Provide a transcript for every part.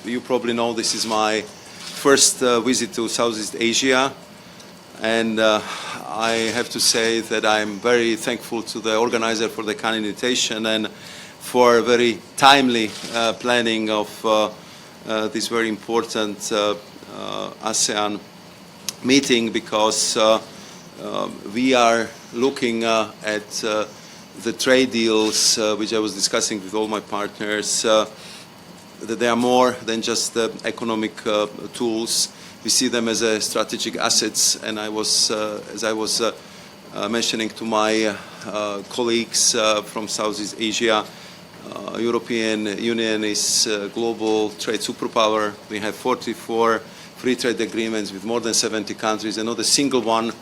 you probably know this is my first visit to Southeast Asia, and I have to say that I'm very thankful to the organizer for the kind invitation and for very timely planning of this very important ASEAN meeting, because we are looking at the trade deals which I was discussing with all my partners, that they are more than just economic tools. We see them as strategic assets, and as I was mentioning to my colleagues from Southeast Asia, European Union is a global trade superpower. We have 44 free trade agreements with more than 70 countries, and not a single one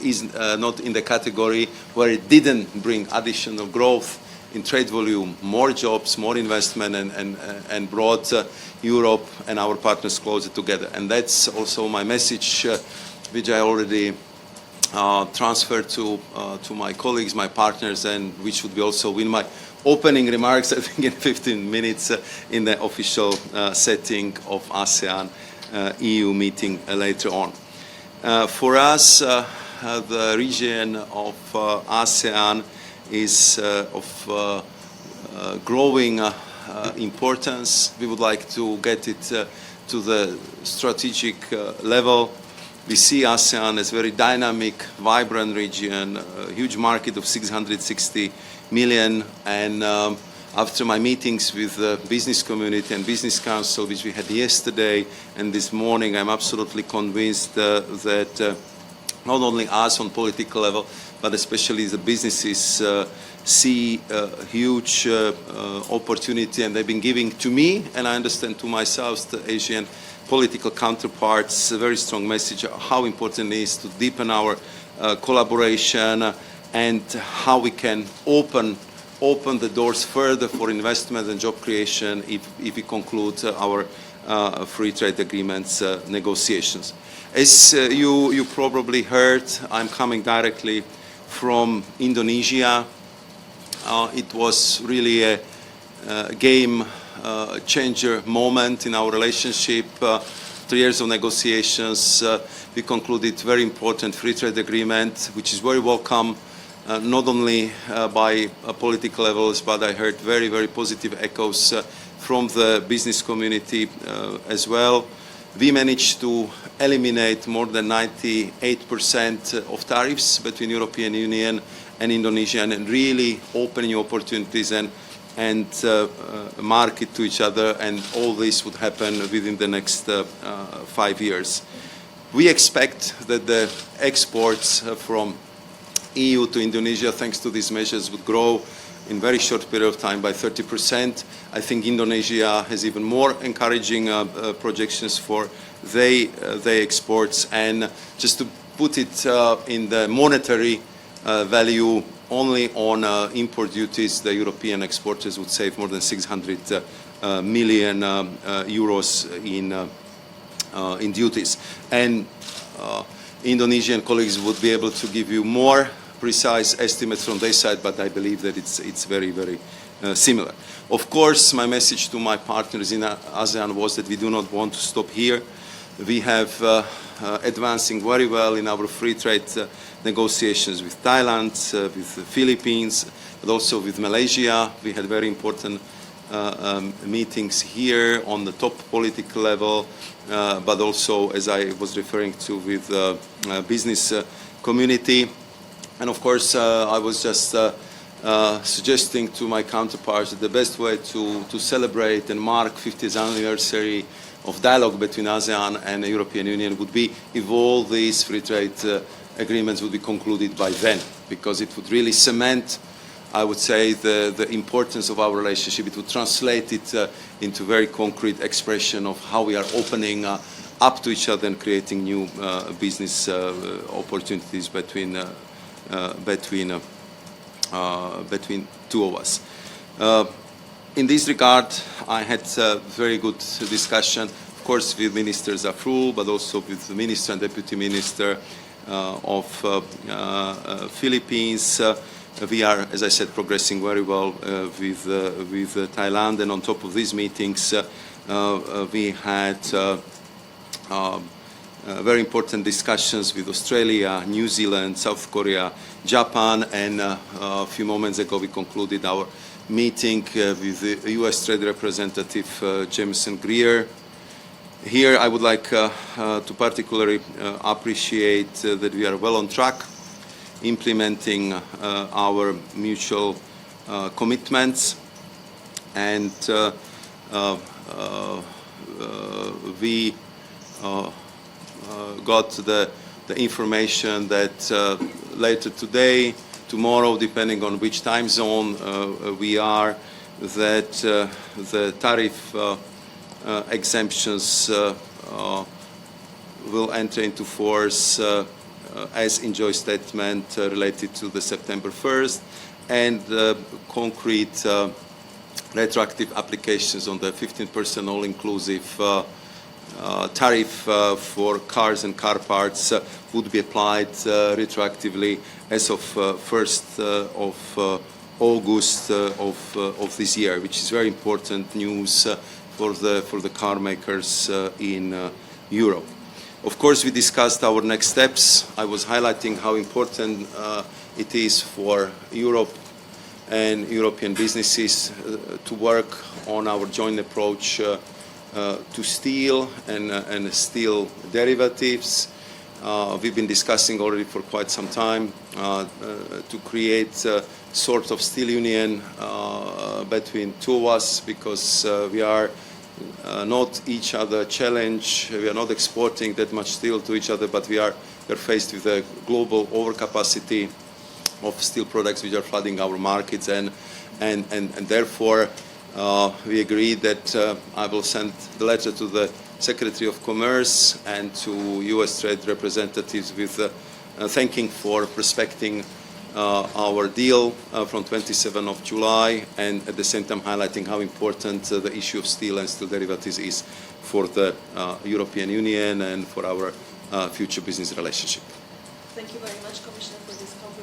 is not in the category where it didn't bring additional growth in trade volume, more jobs, more investment, and brought Europe and our partners closer together. And that's also my message, which I already transferred to my colleagues, my partners, and which would be also in my opening remarks, I think in 15 minutes, in the official setting of ASEAN EU meeting later on. For us, the region of ASEAN is of growing importance. We would like to get it to the strategic level. We see ASEAN as a very dynamic, vibrant region, a huge market of 660 million. And after my meetings with the business community and business council, which we had yesterday and this morning, I'm absolutely convinced that not only us on political level, but especially the businesses see a huge opportunity, and they've been giving to me, and I understand to my South Asian political counterparts, a very strong message how important it is to deepen our collaboration and how we can open the doors further for investment and job creation if we conclude our free trade agreements negotiations. As you probably heard, I'm coming directly from Indonesia. It was really a game changer moment in our relationship. 3 years of negotiations, we concluded very important free trade agreement, which is very welcome, not only by political levels, but I heard very, very positive echoes from the business community as well. We managed to eliminate more than 98% of tariffs between European Union and Indonesia, and really open new opportunities and market to each other, and all this would happen within the next 5 years. We expect that the exports from EU to Indonesia, thanks to these measures, would grow in very short period of time by 30%. I think Indonesia has even more encouraging projections for their exports. And just to put it in the monetary value, only on import duties, the European exporters would save more than 600 million euros in duties. And Indonesian colleagues would be able to give you more precise estimates from their side, but I believe that it's very, very similar. Of course, my message to my partners in ASEAN was that we do not want to stop here. We have advancing very well in our free trade negotiations with Thailand, with the Philippines, but also with Malaysia. We had very important meetings here on the top political level, but also, as I was referring to, with the business community. And of course, I was just suggesting to my counterparts that the best way to celebrate and mark 50th anniversary of dialogue between ASEAN and the European Union would be if all these free trade agreements would be concluded by then, because it would really cement, I would say, the importance of our relationship. It would translate it into very concrete expression of how we are opening up to each other and creating new business opportunities between two of us. In this regard, I had a very good discussion, of course, with Minister Zafrul, but also with the Minister and Deputy Minister of Philippines. we are, as I said, progressing very well with Thailand. And on top of these meetings, we had very important discussions with Australia, New Zealand, South Korea, Japan, and a few moments ago we concluded our meeting with the U.S. Trade Representative Jameson Greer. Here I would like to particularly appreciate that we are well on track implementing our mutual commitments, and we got the information that later today, tomorrow, depending on which time zone we are, that the tariff exemptions will enter into force as in joint statement related to the September 1st, and concrete retroactive applications on the 15% all-inclusive tariff for cars and car parts would be applied retroactively as of 1st of August of this year, which is very important news for the car makers in Europe. Of course, we discussed our next steps. I was highlighting how important it is for Europe and European businesses to work on our joint approach to steel and steel derivatives. We've been discussing already for quite some time to create a sort of steel union between two of us, because we are not each other challenge. We are not exporting that much steel to each other, but we are faced with a global overcapacity of steel products which are flooding our markets, and therefore we agreed that I will send the letter to the Secretary of Commerce and to U.S. trade representatives with thanking for respecting our deal from 27th of July, and at the same time highlighting how important the issue of steel and steel derivatives is for the European Union and for our future business relationship. Thank you very much, Commissioner, for this conversation.